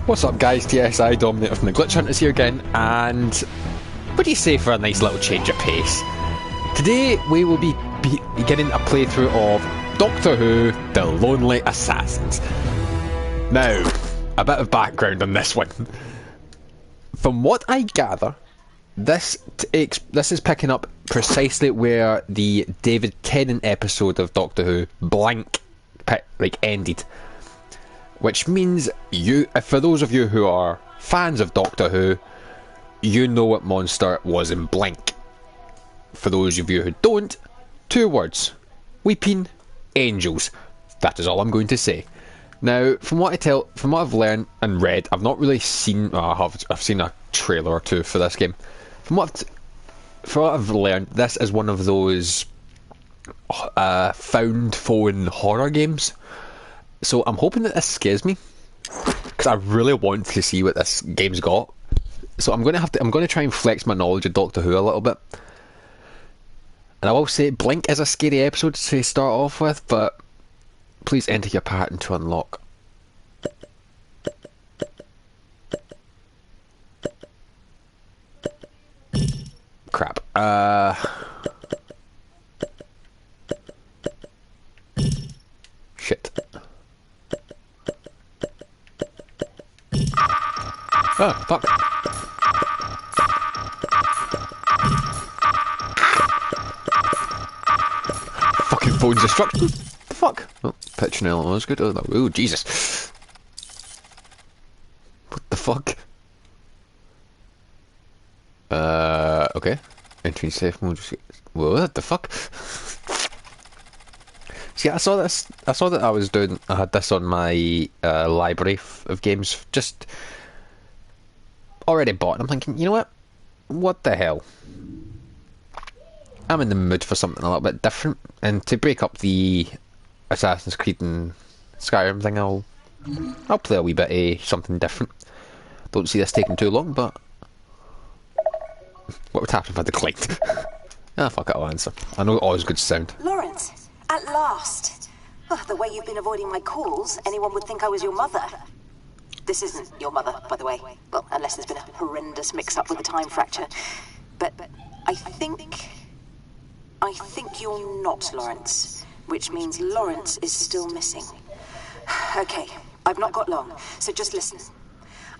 What's up guys, TSI Dominator from the Glitch Hunters here again, and what do you say for a nice little change of pace? Today we will be beginning a playthrough of Doctor Who, The Lonely Assassins. Now, a bit of background on this one. From what I gather, this is picking up precisely where the David Tennant episode of Doctor Who ended. Which means for those of you who are fans of Doctor Who, you know what monster was in Blink. For those of you who don't, 2 words: Weeping Angels. That is all I'm going to say. Now, from what I've learned and read, I've not really seen. I've seen a trailer or 2 for this game. From what I've learned, this is one of those found phone horror games. So I'm hoping that this scares me, because I really want to see what this game's got. So I'm going to try and flex my knowledge of Doctor Who a little bit. And I will say, Blink is a scary episode to start off with, but please enter your pattern to unlock. Crap. Shit. Oh, fuck. Fucking phone's destruction. The fuck? Oh, Petronella was good. Oh, Jesus. What the fuck? Okay. Entering safe mode. What the fuck? See, I saw that I had this on my library of games, just already bought, and I'm thinking, you know what the hell? I'm in the mood for something a little bit different, and to break up the Assassin's Creed and Skyrim thing, I'll play a wee bit of something different. Don't see this taking too long, but what would happen if I declined? Fuck it, I'll answer. I know always good sound. Lawrence, at last. Oh, the way you've been avoiding my calls, anyone would think I was your mother. This isn't your mother, by the way. Well, unless there's been a horrendous mix-up with a time fracture. But I think you're not Lawrence, which means Lawrence is still missing. Okay, I've not got long, so just listen.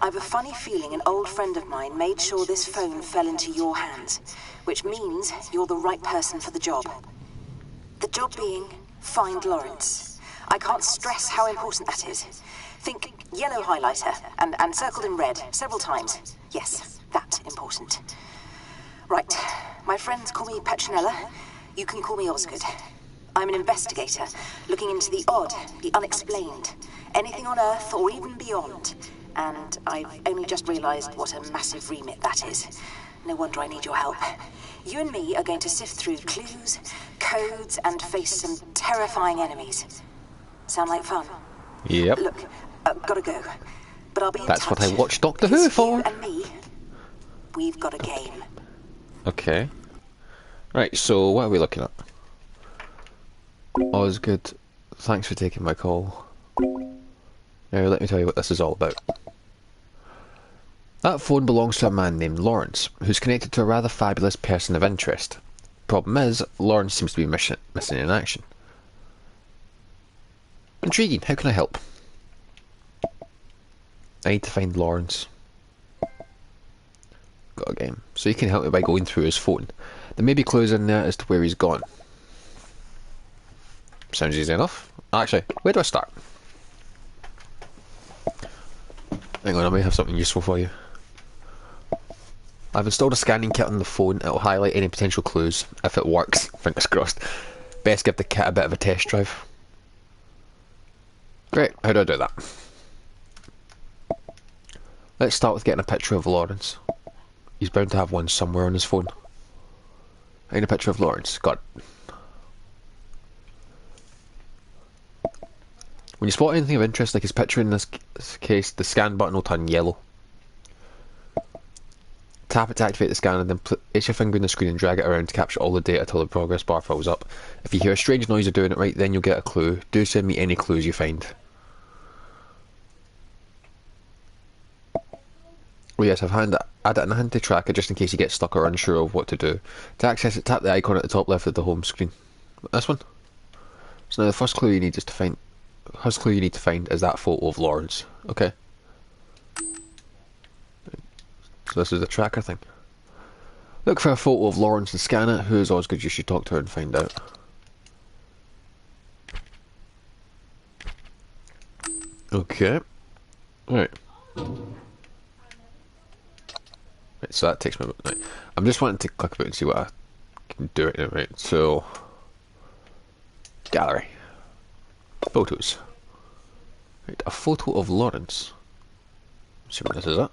I've a funny feeling an old friend of mine made sure this phone fell into your hands, which means you're the right person for the job. The job being, find Lawrence. I can't stress how important that is. Think yellow highlighter, and circled in red several times. Yes, that important. Right, my friends call me Petronella. You can call me Osgood. I'm an investigator, looking into the odd, the unexplained, anything on Earth or even beyond. And I've only just realised what a massive remit that is. No wonder I need your help. You and me are going to sift through clues, codes, and face some terrifying enemies. Sound like fun? Yep. Look, I've gotta go. But I'll be in touch. That's what I watched Doctor Who for. You and me, we've got a game. Okay. Right, so what are we looking at? Osgood, thanks for taking my call. Now let me tell you what this is all about. That phone belongs to a man named Lawrence, who's connected to a rather fabulous person of interest. Problem is, Lawrence seems to be missing in action. Intriguing, how can I help? I need to find Lawrence. Got a game. So you can help me by going through his phone. There may be clues in there as to where he's gone. Sounds easy enough. Actually, where do I start? Hang on, I may have something useful for you. I've installed a scanning kit on the phone. It'll highlight any potential clues. If it works, fingers crossed. Best give the kit a bit of a test drive. Great, how do I do that? Let's start with getting a picture of Lawrence. He's bound to have one somewhere on his phone. I need a picture of Lawrence. Got it. When you spot anything of interest, like his picture in this case, the scan button will turn yellow. Tap it to activate the scanner, then place your finger on the screen and drag it around to capture all the data till the progress bar fills up. If you hear a strange noise of doing it right, then you'll get a clue. Do send me any clues you find. Oh yes, I've added an anti-tracker just in case you get stuck or unsure of what to do. To access it, tap the icon at the top left of the home screen. This one. So now the first clue you need is to find. First clue you need to find is that photo of Lawrence. Okay. So this is the tracker thing. Look for a photo of Lawrence and scan it. Who is Osgood? You should talk to her and find out. Okay. Right. Right, so that takes me. Right. I'm just wanting to click about and see what I can do right now. Right. So, gallery, photos. Right, a photo of Lawrence. Assuming this is it.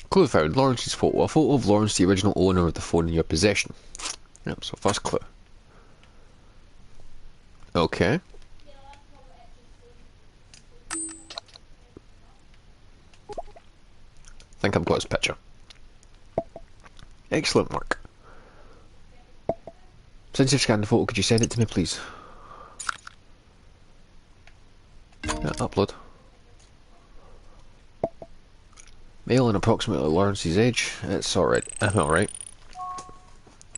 Clue found. Lawrence's photo. A photo of Lawrence, the original owner of the phone in your possession. Yep, so first clue. Okay. Think I've got his picture. Excellent work. Since you've scanned the photo, could you send it to me, please? Yeah, upload. Male and approximately Lawrence's age. It's alright. I'm alright.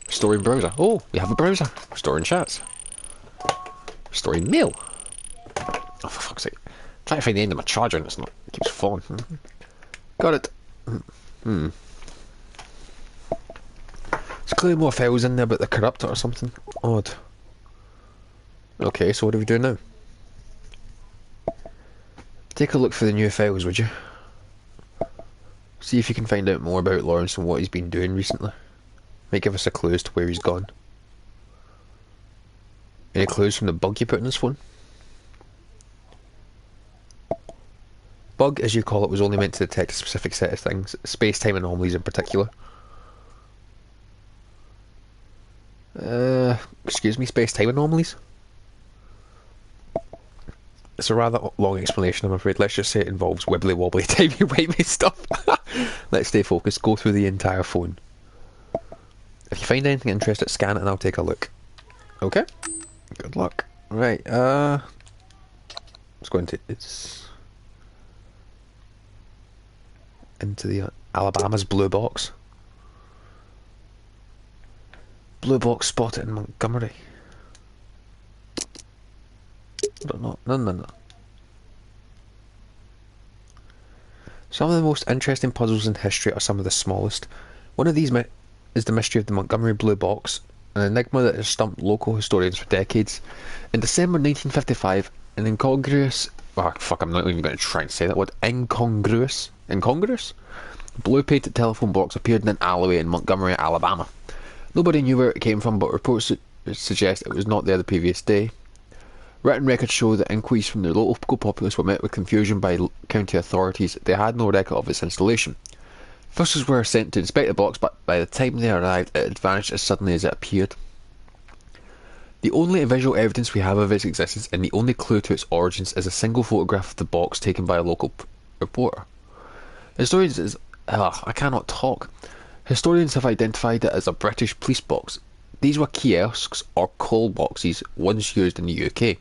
Restoring browser. Oh, we have a browser. Restoring chats. Restoring mail. Oh, for fuck's sake. Trying to find the end of my charger and it's not. It keeps falling. Got it. There's clearly more files in there, but they're corrupted or something. Odd. Okay, so what do we do now? Take a look for the new files, would you? See if you can find out more about Lawrence and what he's been doing recently. Might give us a clue as to where he's gone. Any clues from the bug you put in his phone? Bug, as you call it, was only meant to detect a specific set of things, space-time anomalies in particular. Excuse me, space-time anomalies? It's a rather long explanation, I'm afraid. Let's just say it involves wibbly-wobbly, timey-wimey stuff. Let's stay focused. Go through the entire phone. If you find anything interesting, scan it and I'll take a look. Okay? Good luck. Right, let's go into the Alabama's blue box. Blue box spotted in Montgomery. I don't know. No. Some of the most interesting puzzles in history are some of the smallest. One of these is the mystery of the Montgomery Blue Box, an enigma that has stumped local historians for decades. In December 1955, an incongruous... Oh, fuck, I'm not even going to try and say that word. Incongruous blue painted telephone box appeared in an alleyway in Montgomery, Alabama. Nobody knew where it came from, but reports suggest it was not there the previous day. Written records show that inquiries from the local populace were met with confusion by county authorities. They had no record of its installation. Officials were sent to inspect the box, but by the time they arrived, it had vanished as suddenly as it appeared. The only visual evidence we have of its existence, and the only clue to its origins, is a single photograph of the box taken by a local reporter. Historians have identified it as a British police box. These were kiosks or call boxes once used in the UK.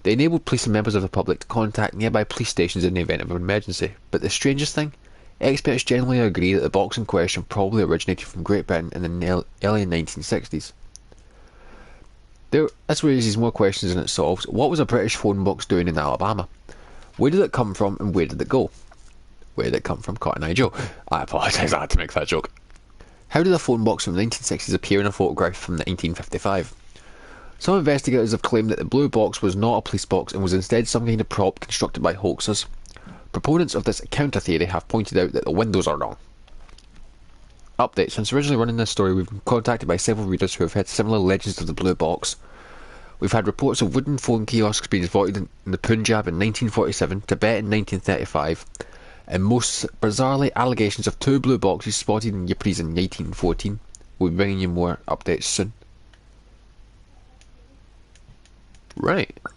They enabled police and members of the public to contact nearby police stations in the event of an emergency. But the strangest thing? Experts generally agree that the box in question probably originated from Great Britain in the early 1960s. This raises more questions than it solves. What was a British phone box doing in Alabama? Where did it come from and where did it go? Where did it come from, Cotton Eye Joe? I apologise, I had to make that joke. How did a phone box from the 1960s appear in a photograph from 1955? Some investigators have claimed that the blue box was not a police box and was instead some kind of prop constructed by hoaxers. Proponents of this counter theory have pointed out that the windows are wrong. Update. Since originally running this story, we've been contacted by several readers who have had similar legends of the blue box. We've had reports of wooden phone kiosks being spotted in the Punjab in 1947, Tibet in 1935, and most bizarrely allegations of two blue boxes spotted in Ypres in 1914. We'll be bringing you more updates soon. Right. I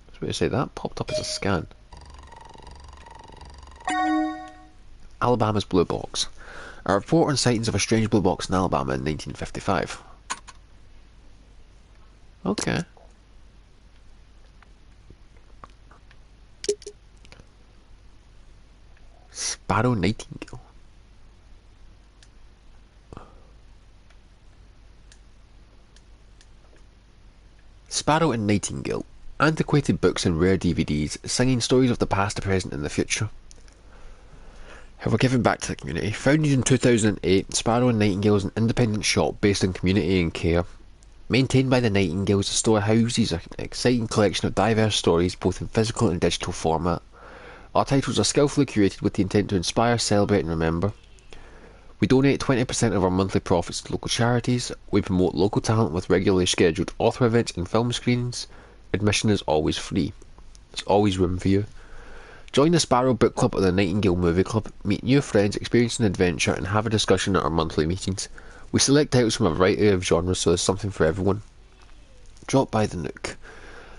was going to say that popped up as a scan. Alabama's blue box. A report on sightings of a strange blue box in Alabama in 1955. Okay. Sparrow Nightingale. Sparrow and Nightingale. Antiquated books and rare DVDs, singing stories of the past, the present and the future. Have we given back to the community? Founded in 2008, Sparrow and Nightingale is an independent shop based on community and care. Maintained by the Nightingales, the store houses an exciting collection of diverse stories both in physical and digital format. Our titles are skillfully curated with the intent to inspire, celebrate and remember. We donate 20% of our monthly profits to local charities. We promote local talent with regularly scheduled author events and film screenings. Admission is always free. There's always room for you. Join the Sparrow Book Club or the Nightingale Movie Club, meet new friends, experience an adventure and have a discussion at our monthly meetings. We select titles from a variety of genres, so there's something for everyone. Drop by the Nook.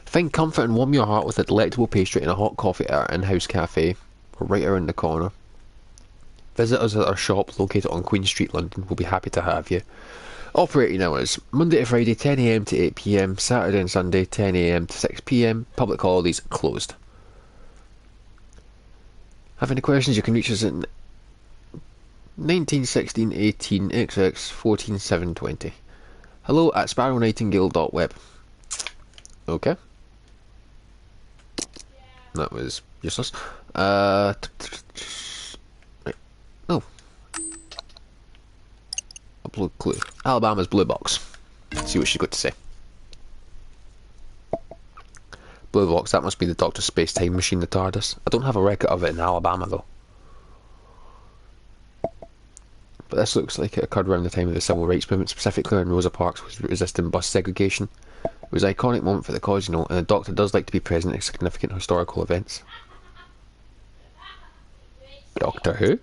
Find comfort and warm your heart with a delectable pastry and a hot coffee at our in-house cafe. We're right around the corner. Visit us at our shop located on Queen Street, London. We'll be happy to have you. Operating hours: Monday to Friday 10am to 8pm, Saturday and Sunday 10am to 6pm, public holidays closed. Have any questions? You can reach us at 191618 XX 14720. Hello at sparrownightingale.web. Okay. That was useless. Right. Oh. A blue clue. Alabama's Blue Box. See what she's got to say. Blue Box, that must be the Doctor's space-time machine, the TARDIS. I don't have a record of it in Alabama, though. But this looks like it occurred around the time of the Civil Rights Movement, specifically when Rosa Parks was resisting bus segregation. It was an iconic moment for the cause, you know, and the Doctor does like to be present at significant historical events. Doctor Who?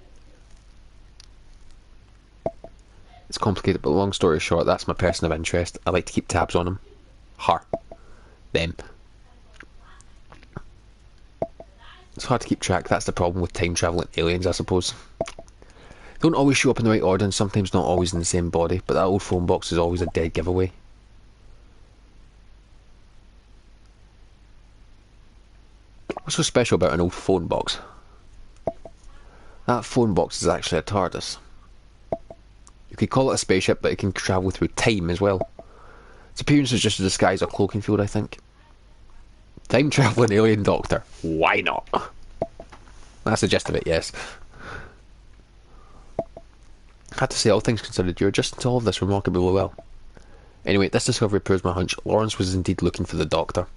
It's complicated, but long story short, that's my person of interest. I like to keep tabs on them. Her. Them. It's hard to keep track. That's the problem with time-travelling aliens, I suppose. They don't always show up in the right order and sometimes not always in the same body, but that old phone box is always a dead giveaway. What's so special about an old phone box? That phone box is actually a TARDIS. You could call it a spaceship, but it can travel through time as well. Its appearance is just a disguise or cloaking field, I think. Time-travelling alien Doctor. Why not? That's the gist of it, yes. I have to say, all things considered, you're adjusting to all of this remarkably well. Anyway, this discovery proves my hunch. Lawrence was indeed looking for the Doctor.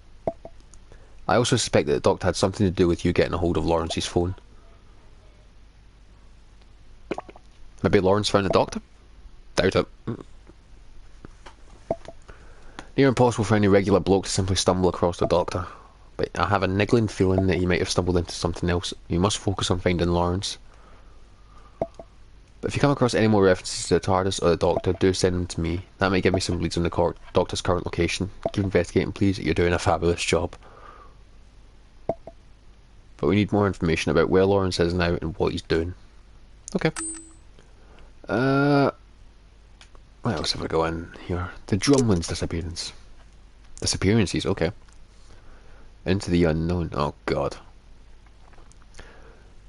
I also suspect that the Doctor had something to do with you getting a hold of Lawrence's phone. Maybe Lawrence found the Doctor? Doubt it. Near impossible for any regular bloke to simply stumble across the Doctor. But I have a niggling feeling that he might have stumbled into something else. You must focus on finding Lawrence. But if you come across any more references to the TARDIS or the Doctor, do send them to me. That might give me some leads on the Doctor's current location. Keep investigating, please. You're doing a fabulous job. But we need more information about where Lawrence is now and what he's doing. Okay. What else have we got in here? The Drumlins disappearance. Disappearances, okay. Into the unknown. Oh god.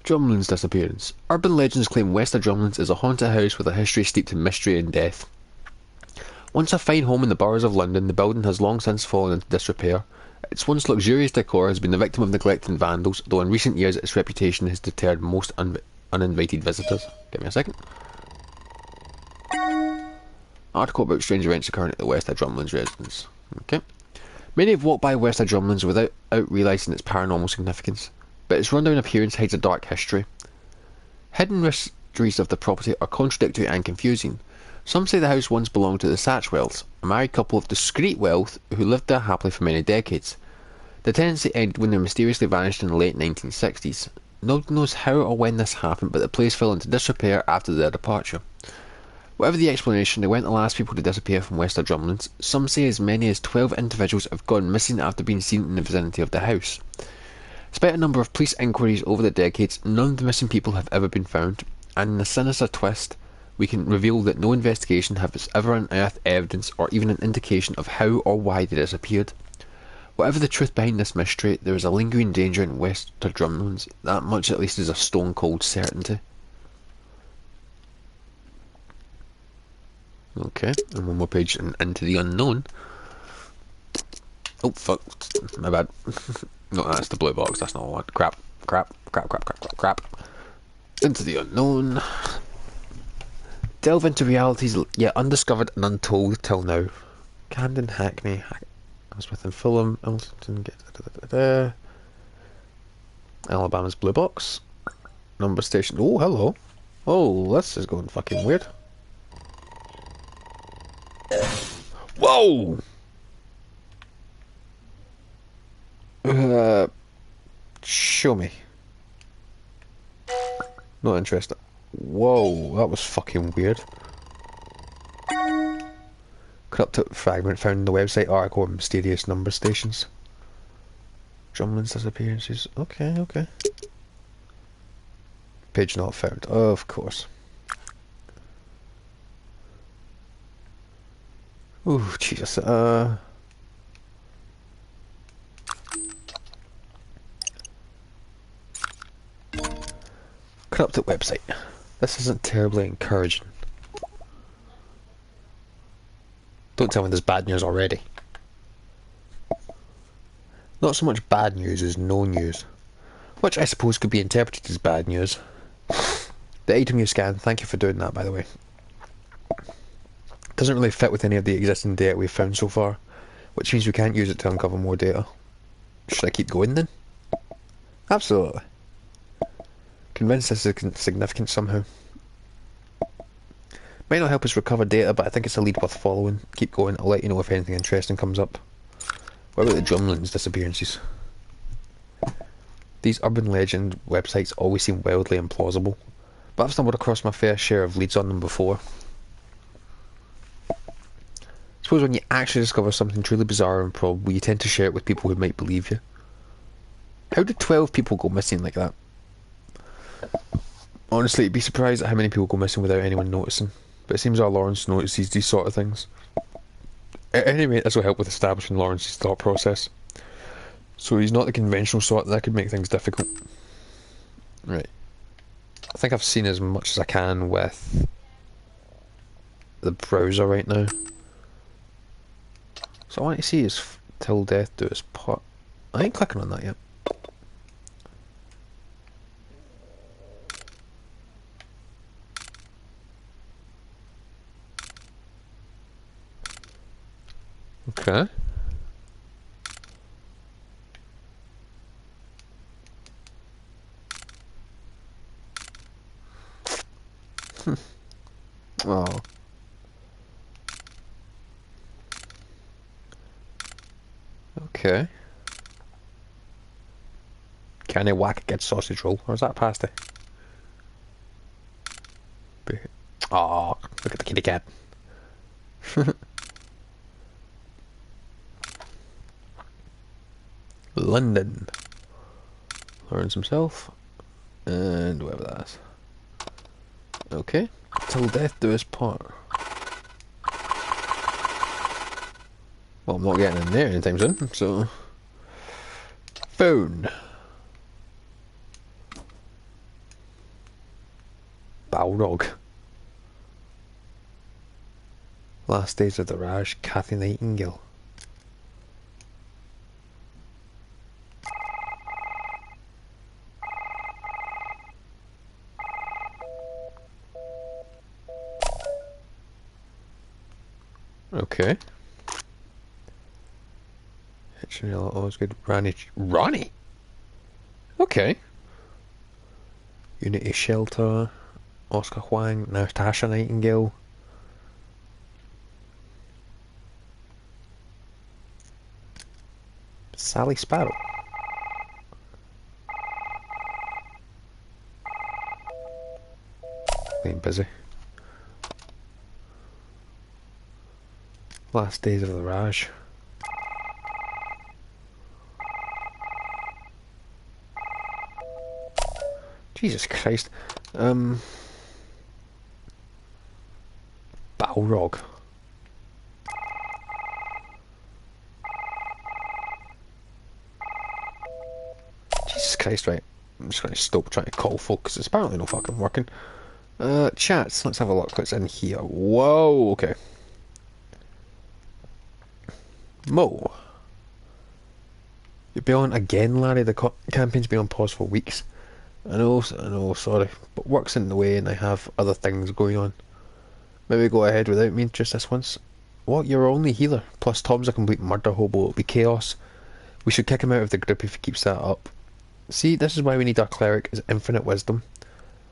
Drumlins disappearance. Urban legends claim Wester Drumlins is a haunted house with a history steeped in mystery and death. Once a fine home in the boroughs of London, the building has long since fallen into disrepair. Its once luxurious decor has been the victim of neglect and vandals, though in recent years its reputation has deterred most uninvited visitors. Give me a second. Article about strange events occurring at the Wester Drumlins residence. Okay. Many have walked by Wester Drumlins without realising its paranormal significance, but its rundown appearance hides a dark history. Hidden mysteries of the property are contradictory and confusing. Some say the house once belonged to the Satchwells, a married couple of discreet wealth who lived there happily for many decades. The tenancy ended when they mysteriously vanished in the late 1960s. Nobody knows how or when this happened, but the place fell into disrepair after their departure. Whatever the explanation, they weren't the last people to disappear from Wester Drumlins. Some say as many as 12 individuals have gone missing after being seen in the vicinity of the house. Despite a number of police inquiries over the decades, none of the missing people have ever been found, and in a sinister twist, we can reveal that no investigation has ever unearthed evidence or even an indication of how or why they disappeared. Whatever the truth behind this mystery, there is a lingering danger in West Drumlands. That much at least is a stone-cold certainty. Okay, and one more page and Into the Unknown. Oh, fuck. My bad. No, that's the blue box. That's not one. Crap. Into the Unknown. Delve into realities yet undiscovered and untold till now. Camden, Hackney, Smith and Fulham, Elton, Alabama's blue box. Number station. Oh, hello. Oh, this is going fucking weird. Whoa! Show me. Not interested. Whoa, that was fucking weird. Corrupted fragment found in the website article of mysterious number stations. Drumlin's disappearances. Okay. Page not found. Of course. Ooh, Jesus. Corrupted website. This isn't terribly encouraging. Don't tell me there's bad news already. Not so much bad news as no news, which I suppose could be interpreted as bad news. The item you scanned, thank you for doing that, by the way, doesn't really fit with any of the existing data we've found so far, which means we can't use it to uncover more data. Should I keep going then? Absolutely. Convinced this is significant somehow. Might not help us recover data, but I think it's a lead worth following. Keep going, I'll let you know if anything interesting comes up. What about the Drumlin's disappearances? These urban legend websites always seem wildly implausible, but I've stumbled across my fair share of leads on them before. I suppose when you actually discover something truly bizarre and improbable, you tend to share it with people who might believe you. How did 12 people go missing like that? Honestly, you'd be surprised at how many people go missing without anyone noticing, but it seems our Lawrence notices these sort of things. At any rate, this will help with establishing Lawrence's thought process. So he's not the conventional sort that could make things difficult. Right. I think I've seen as much as I can with the browser right now. So I want to see is till death do us part. I ain't clicking on that yet. Okay. Oh. Okay. Can I whack a good sausage roll? Or is that pasta? Oh, look at the kitty cat. London. Lawrence himself. And whoever that is. Okay. Till death do us part. Well, I'm not getting in there anytime soon, so... Phone. Balrog. Last Days of the Raj, Kathy Nightingale. Okay. Hitchinella, always good. Ronnie? Okay. Unity Shelter, Oscar Huang, Natasha Nightingale. Sally Sparrow. Being busy. Last Days of the Raj. Jesus Christ. Balrog. Jesus Christ, right. I'm just going to stop trying to call folk because it's apparently no fucking working. Chats, let's have a look what's in here. Whoa, okay. Mo. You'll be on again, Larry. The campaign's been on pause for weeks. I know, sorry. But work's in the way and I have other things going on. Maybe go ahead without me just this once. What? You're our only healer. Plus Tom's a complete murder hobo. It'll be chaos. We should kick him out of the group if he keeps that up. See, this is why we need our cleric, is infinite wisdom.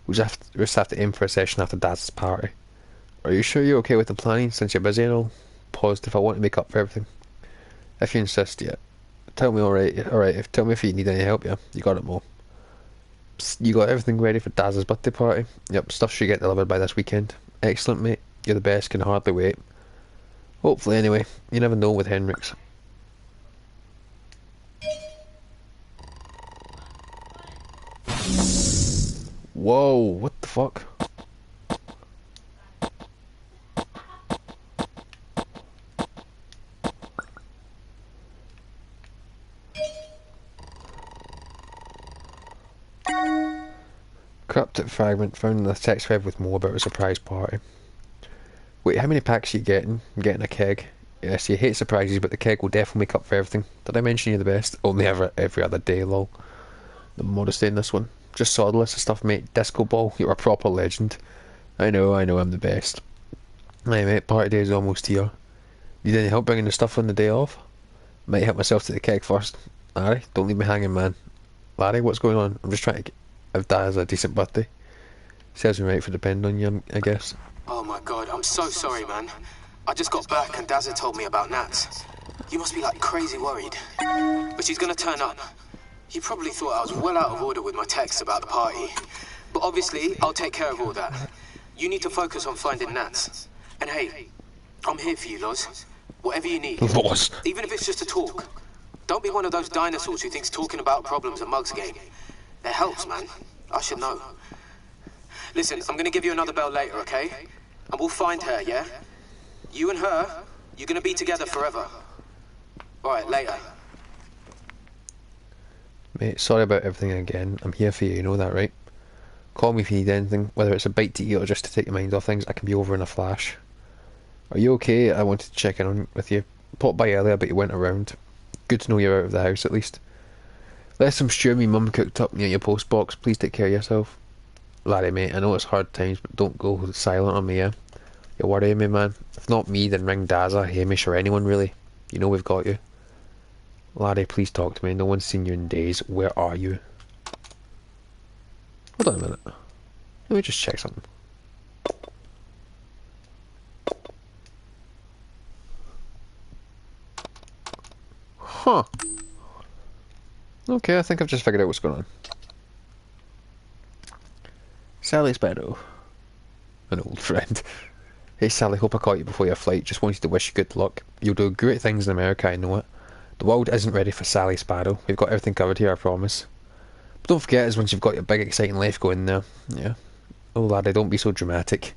We just have to aim for a session after Dad's party. Are you sure you're okay with the planning, since you're busy and all? Paused if I want to make up for everything. If you insist, yeah. Tell me alright, tell me if you need any help, yeah. You got it, Mo. You got everything ready for Daz's birthday party? Yep, stuff should get delivered by this weekend. Excellent, mate. You're the best, can hardly wait. Hopefully, anyway. You never know with Henrik's. Whoa, what the fuck? Corrupted fragment found in the text thread with Mo about a surprise party. Wait, how many packs are you getting? I'm getting a keg. Yes, you hate surprises, but the keg will definitely make up for everything. Did I mention you're the best? Only every other day, lol. The modesty in this one. Just saw the list of stuff, mate. Disco ball, you're a proper legend. I know, I'm the best. Hey mate, party day is almost here. Need any help bringing the stuff on the day off? Might help myself to the keg first. Larry, don't leave me hanging, man. Larry, what's going on? I'm just trying to give Daz a decent birthday. Serves me right for depending on you, I guess. Oh my god, I'm so sorry, man. I just got back and Daz had told me about Nats. You must be like crazy worried. But she's gonna turn up. You probably thought I was well out of order with my texts about the party. But obviously, I'll take care of all that. You need to focus on finding Nats. And hey, I'm here for you, Loz. Whatever you need. Loz. Even if it's just a talk. Don't be one of those dinosaurs who thinks talking about problems a mug's game. It helps, man. I should know. Listen, I'm gonna give you another bell later, okay? And we'll find her, yeah? You and her, you're gonna be together forever. Alright, later. Mate, sorry about everything again. I'm here for you, you know that, right? Call me if you need anything, whether it's a bite to eat or just to take your mind off things. I can be over in a flash. Are you okay? I wanted to check in on with you. Popped by earlier, but you went around. Good to know you're out of the house, at least. There's some stew my mum cooked up near your post box. Please take care of yourself. Larry, mate, I know it's hard times, but don't go silent on me, yeah? You're worrying me, man. If not me, then ring Dazza, Hamish, or anyone, really. You know we've got you. Larry, please talk to me. No one's seen you in days. Where are you? Hold on a minute. Let me just check something. Huh. Okay, I think I've just figured out what's going on. Sally Sparrow. An old friend. Hey Sally, hope I caught you before your flight. Just wanted to wish you good luck. You'll do great things in America, I know it. The world isn't ready for Sally Sparrow. We've got everything covered here, I promise. But don't forget, is once you've got your big exciting life going there. Yeah. Oh Larry, don't be so dramatic.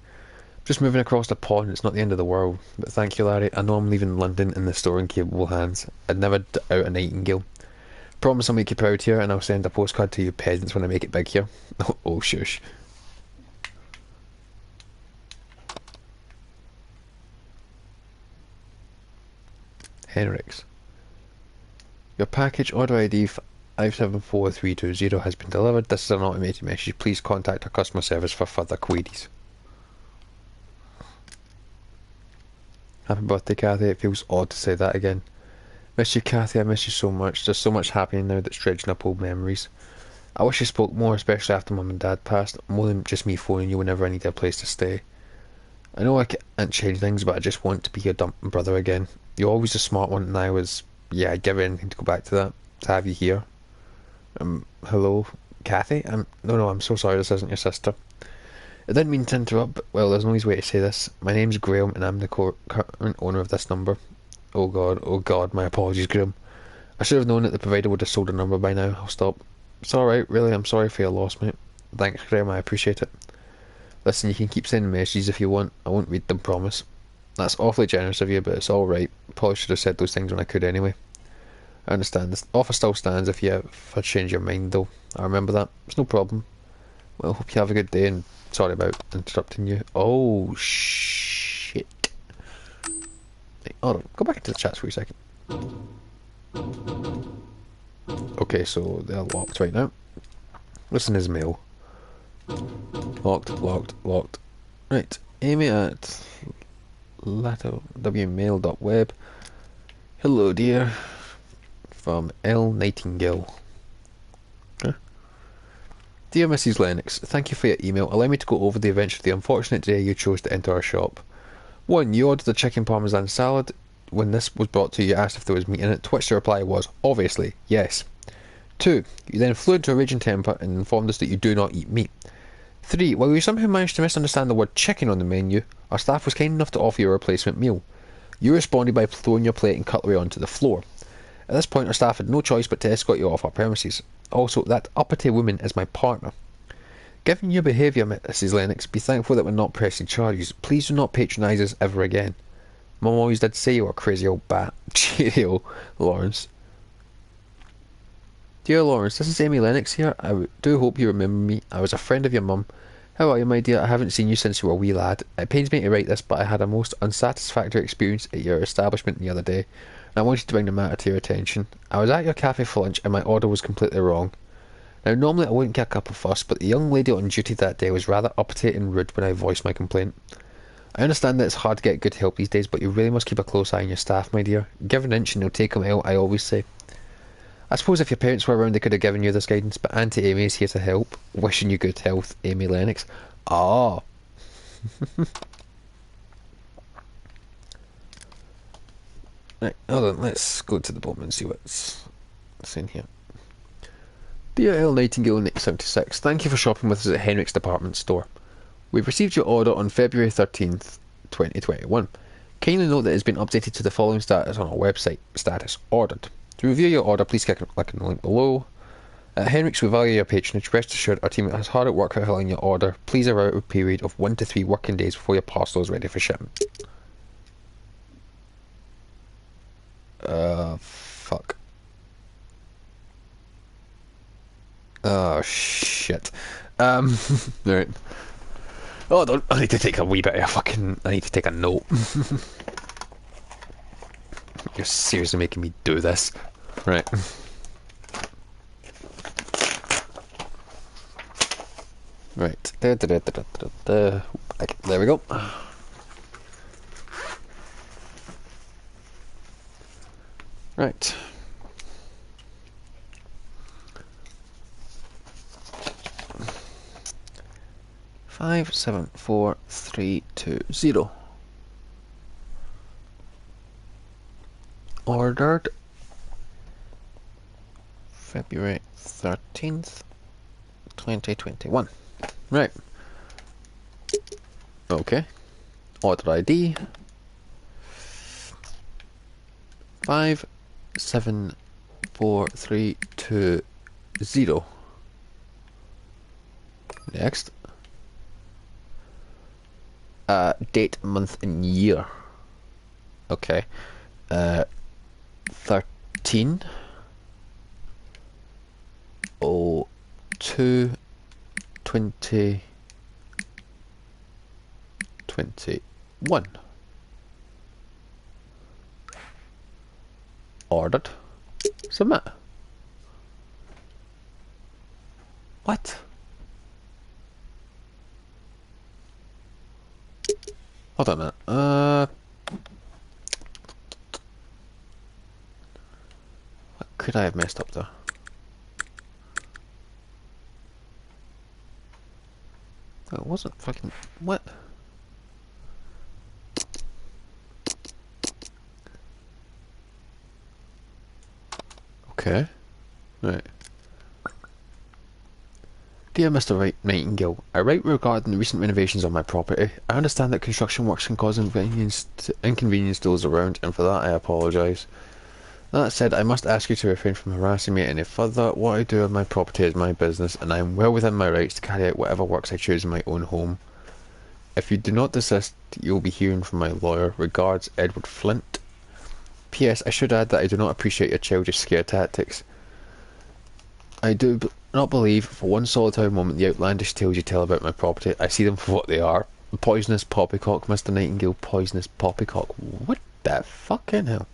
Just moving across the pond, it's not the end of the world. But thank you, Larry. I know I'm leaving London in the store in capable hands. I'd never doubt a nightingale. Promise I'll make you proud here, and I'll send a postcard to you peasants when I make it big here. Oh, shush. Henrik's. Your package order ID 574320 has been delivered. This is an automated message. Please contact our customer service for further queries. Happy birthday, Kathy. It feels odd to say that again. Miss you, Kathy. I miss you so much. There's so much happening now that's dredging up old memories. I wish I spoke more, especially after Mum and Dad passed. More than just me phoning you whenever I need a place to stay. I know I can't change things, but I just want to be your dumping brother again. You're always a smart one, and I was... yeah, I'd give anything to go back to that. To have you here. Hello? Kathy? No, I'm so sorry this isn't your sister. I didn't mean to interrupt, but, well, there's no easy way to say this. My name's Graham, and I'm the current owner of this number. Oh god, my apologies, Graham. I should have known that the provider would have sold a number by now. I'll stop. It's alright, really, I'm sorry for your loss, mate. Thanks, Graham, I appreciate it. Listen, you can keep sending messages if you want. I won't read them, promise. That's awfully generous of you, but it's alright. Probably should have said those things when I could anyway. I understand. This offer still stands if you change your mind, though. I remember that. It's no problem. Well, hope you have a good day, and sorry about interrupting you. Oh, shit. Hey, hold on. Go back into the chats for a second. Okay, so they're locked right now. Listen his mail. Locked, locked, locked. Right. Amy at wmail.web. Hello, dear. From L. Nightingale. Huh? Dear Mrs. Lennox, thank you for your email. Allow me to go over the events of the unfortunate day you chose to enter our shop. 1. You ordered a chicken parmesan salad. When this was brought to you, you asked if there was meat in it, to which the reply was, obviously, yes. 2. You then flew into a raging temper and informed us that you do not eat meat. 3. While you somehow managed to misunderstand the word chicken on the menu, our staff was kind enough to offer you a replacement meal. You responded by throwing your plate and cutlery onto the floor. At this point, our staff had no choice but to escort you off our premises. Also, that uppity woman is my partner. Given your behaviour, Mrs. Lennox, be thankful that we're not pressing charges. Please do not patronise us ever again. Mum always did say you were a crazy old bat. Cheerio, Lawrence. Dear Lawrence, this is Amy Lennox here. I do hope you remember me. I was a friend of your mum. How are you, my dear? I haven't seen you since you were a wee lad. It pains me to write this, but I had a most unsatisfactory experience at your establishment the other day, and I wanted to bring the matter to your attention. I was at your cafe for lunch, and my order was completely wrong. Now, normally I wouldn't kick up a fuss, but the young lady on duty that day was rather uppity and rude when I voiced my complaint. I understand that it's hard to get good help these days, but you really must keep a close eye on your staff, my dear. Give an inch and they'll take a mile, I always say. I suppose if your parents were around, they could have given you this guidance, but Auntie Amy is here to help. Wishing you good health, Amy Lennox. Ah. Right, hold on, let's go to the bottom and see what's in here. Dear L. Nightingale 76, thank you for shopping with us at Henrik's department store. We've received your order on February 13th, 2021. Kindly note that it has been updated to the following status on our website. Status ordered. To review your order, please click on the link below. At Henrik's, we value your patronage. Rest assured, our team has hard at work fulfilling your order. Please arrive at a period of 1 to 3 working days before your parcel is ready for shipment. Fuck. Oh, shit. Right. Oh, I need to take a wee bit of I need to take a note. You're seriously making me do this. Right. Right. There we go. Right. Five, 7, 4, 3, 2, 0. Ordered February 13th, 2021. Right. Okay. Order ID 5, 7, 4, 3, 2, 0. Next. Date, month, and year. Okay. 13 02 2021. Ordered. Submit. What? Hold on a minute. What could I have messed up there? It wasn't fucking... What? Okay. Right. Dear Mr. Nightingale, I write regarding the recent renovations on my property. I understand that construction works can cause inconvenience to those around, and for that I apologise. That said, I must ask you to refrain from harassing me any further. What I do on my property is my business, and I am well within my rights to carry out whatever works I choose in my own home. If you do not desist, you will be hearing from my lawyer. Regards, Edward Flint. P.S. I should add that I do not appreciate your childish scare tactics. I do not believe for one solitary moment the outlandish tales you tell about my property. I see them for what they are. Poisonous poppycock, Mr. Nightingale. Poisonous poppycock. What the fucking hell?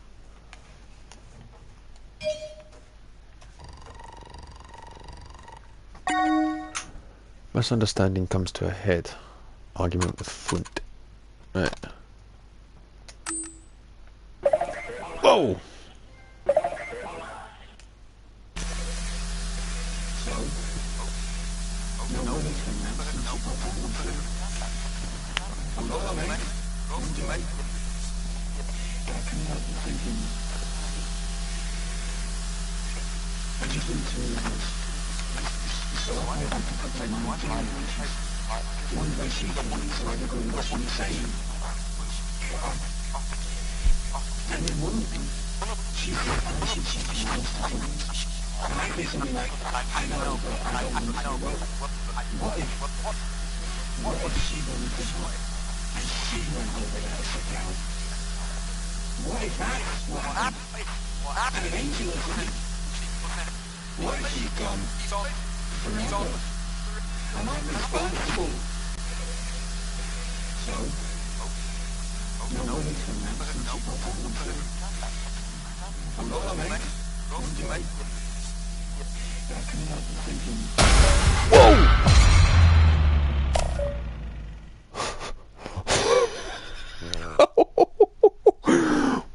Misunderstanding comes to a head. Argument with Flint. Right. Whoa!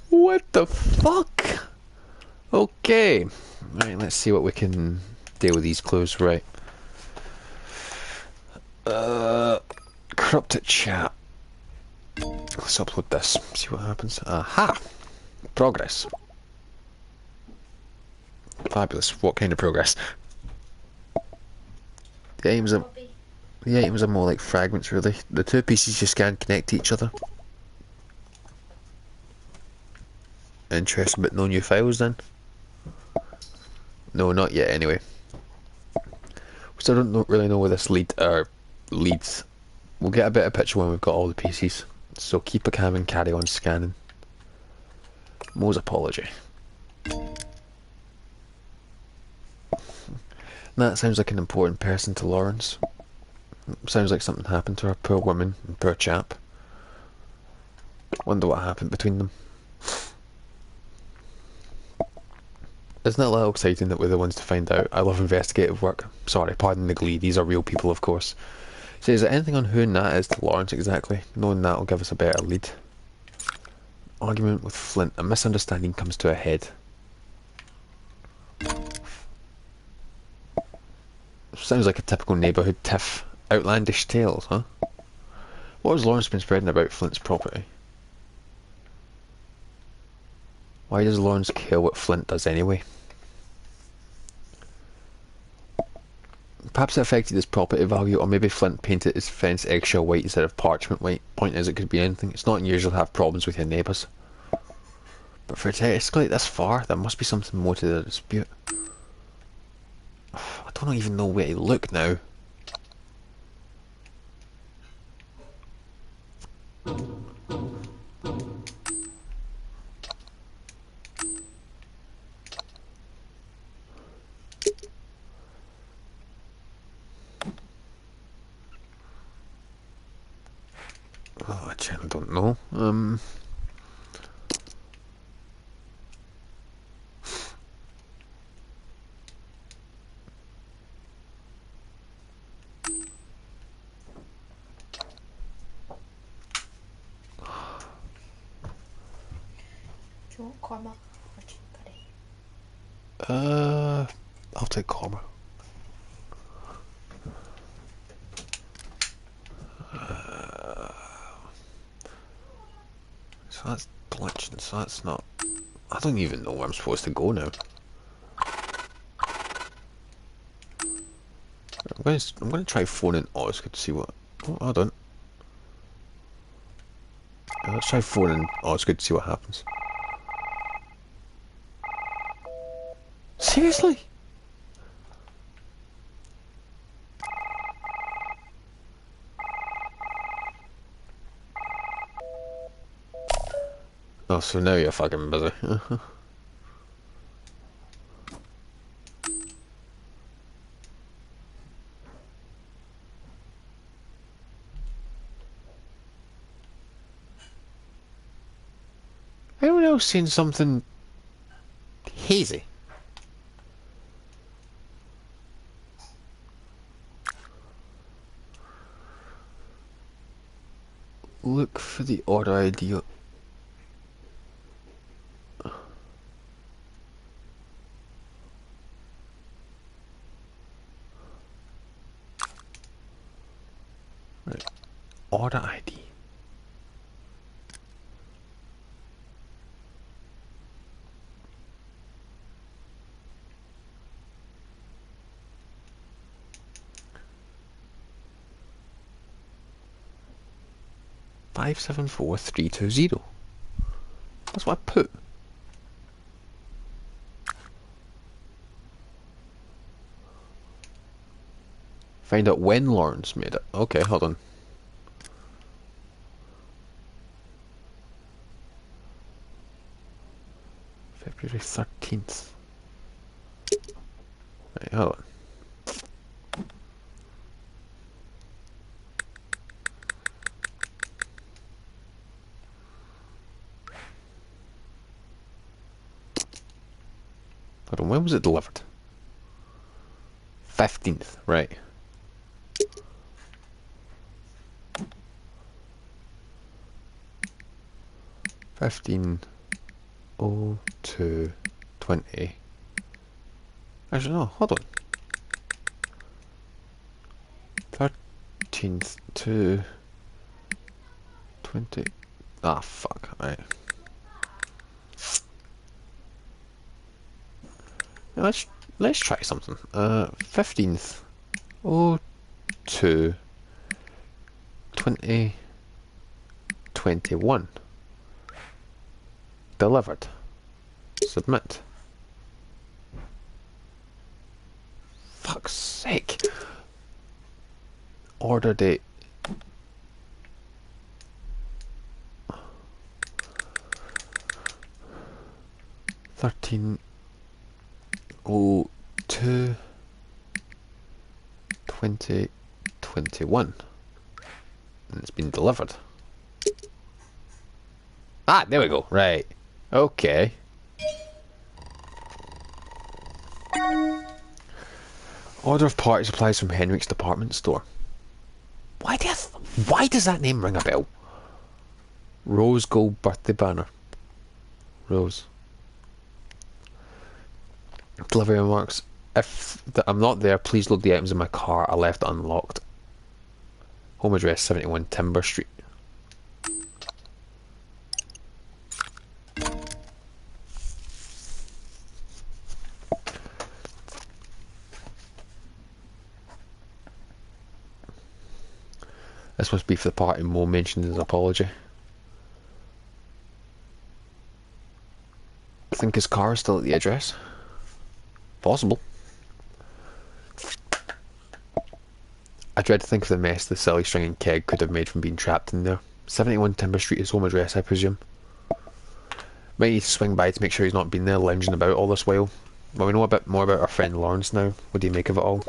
What the fuck? Okay. Right, let's see what we can deal with these clues. Right. Corrupted chat. Let's upload this. See what happens. Aha! Progress. Fabulous. What kind of progress? The items are more like fragments, really. The two pieces you scan connect to each other. Interesting, but no new files then? No, not yet. Anyway, so I don't really know where this leads. We'll get a better picture when we've got all the pieces. So keep a cam and carry on scanning. Mo's apology. That sounds like an important person to Lawrence. Sounds like something happened to her, poor woman and poor chap. Wonder what happened between them. Isn't it a little exciting that we're the ones to find out? I love investigative work. Sorry, pardon the glee, these are real people, of course. So is there anything on who Nat is to Lawrence exactly? Knowing that will give us a better lead. Argument with Flint. A misunderstanding comes to a head. Sounds like a typical neighbourhood tiff. Outlandish tales, huh? What has Lawrence been spreading about Flint's property? Why does Lawrence care what Flint does anyway? Perhaps it affected his property value, or maybe Flint painted his fence eggshell white instead of parchment white. Point is, it could be anything. It's not unusual to have problems with your neighbours. But for it to escalate this far, there must be something more to the dispute. I don't even know where to look now. Oh, I don't know. Do you want korma or chicken curry? I'll take korma. So that's glitching, so that's not... I don't even know where I'm supposed to go now. I'm going to try phoning Osgood to see what... Oh, hold on. Let's try phoning Osgood to see what happens. Seriously? Oh, so now you're fucking busy. Anyone else seen something hazy? Look for the order ID. Right. Order ID. Five 74320. That's what I put. Find out when Lawrence made it. Okay, hold on. February 13th. Right, hold on. Hold on, when was it delivered? 15th, right. Actually, no, hold on. 13th to 20. Ah, fuck, right. Now let's try something. 15th. 02 2021. Delivered. Submit. Fuck's sake. Order date. Thirteen. 02 2021. And it's been delivered. Ah, there we go. Right. Okay. Order of party supplies from Henrik's department store. Why does that name ring a bell? Rose gold birthday banner. Rose. Delivery remarks. If I'm not there, please load the items in my car. I left it unlocked. Home address 71 Timber Street. This must be for the party Mo mentioned in his apology. I think his car is still at the address. Possible. I dread to think of the mess the silly string and keg could have made from being trapped in there. 71 Timber Street is home address, I presume. Might need to swing by to make sure he's not been there lounging about all this while. Well, we know a bit more about our friend Lawrence now. What do you make of it all?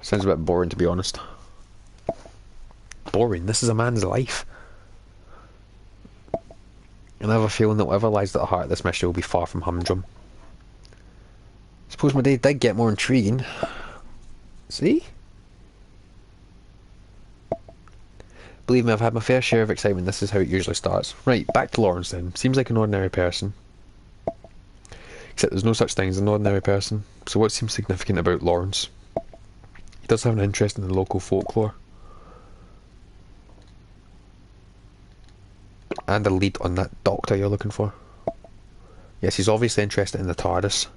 Sounds a bit boring, to be honest. Boring? This is a man's life. And I have a feeling that whatever lies at the heart of this mystery will be far from humdrum. Suppose my day did get more intriguing. See? Believe me, I've had my fair share of excitement. This is how it usually starts. Right, back to Lawrence then. Seems like an ordinary person. Except there's no such thing as an ordinary person. So what seems significant about Lawrence? He does have an interest in the local folklore. And a lead on that doctor you're looking for. Yes, he's obviously interested in the TARDIS.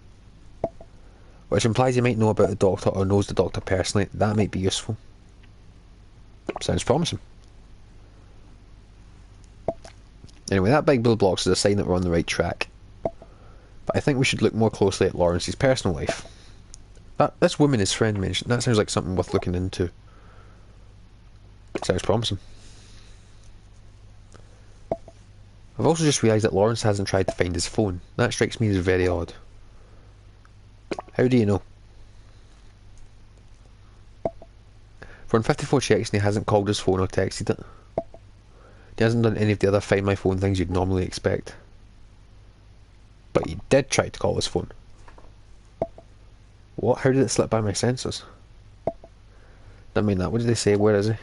Which implies he might know about the doctor or knows the doctor personally. That might be useful. Sounds promising. Anyway, that big blue box is a sign that we're on the right track. But I think we should look more closely at Lawrence's personal life. This woman his friend mentioned, that sounds like something worth looking into. Sounds promising. I've also just realised that Lawrence hasn't tried to find his phone. That strikes me as very odd. How do you know? For 54 checks and he hasn't called his phone or texted it. He hasn't done any of the other Find My Phone things you'd normally expect. But he did try to call his phone. What? How did it slip by my sensors? Didn't mean that. What did they say? Where is he?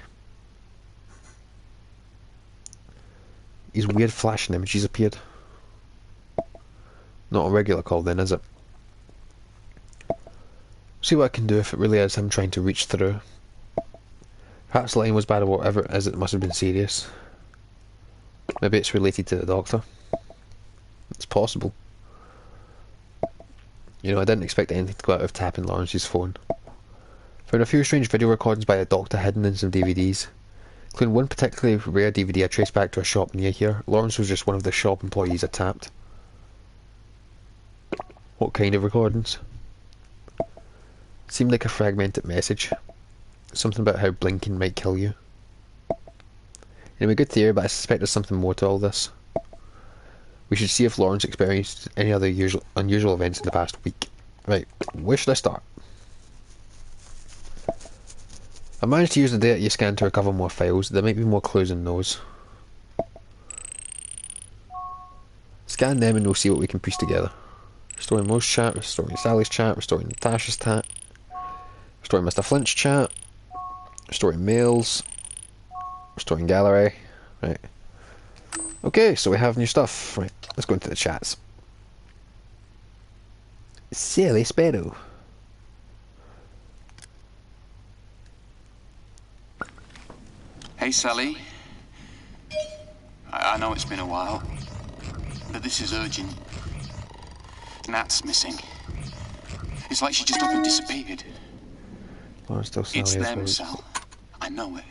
His weird flashing images appeared. Not a regular call then, is it? See what I can do if it really is him trying to reach through. Perhaps the line was bad or whatever it is, it must have been serious. Maybe it's related to the doctor. It's possible. You know, I didn't expect anything to go out of tapping Lawrence's phone. Found a few strange video recordings by the doctor hidden in some DVDs. Including one particularly rare DVD I traced back to a shop near here. Lawrence was just one of the shop employees I tapped. What kind of recordings? Seemed like a fragmented message. Something about how blinking might kill you. Anyway, good theory, but I suspect there's something more to all this. We should see if Lawrence experienced any other unusual events in the past week. Right, where should I start? I managed to use the data you scanned to recover more files. There might be more clues in those. Scan them and we'll see what we can piece together. Restoring Mo's chat, restoring Sally's chat, restoring Natasha's chat, restoring Mr. Flint's chat, restoring mails, restoring gallery. Right. Okay, so we have new stuff. Right, let's go into the chats. Silly Sparrow. Hey, Sally. I know it's been a while, but this is urgent. Nat's missing. It's like she just up and disappeared. Oh, still It's Sally, them, Sal. I know it.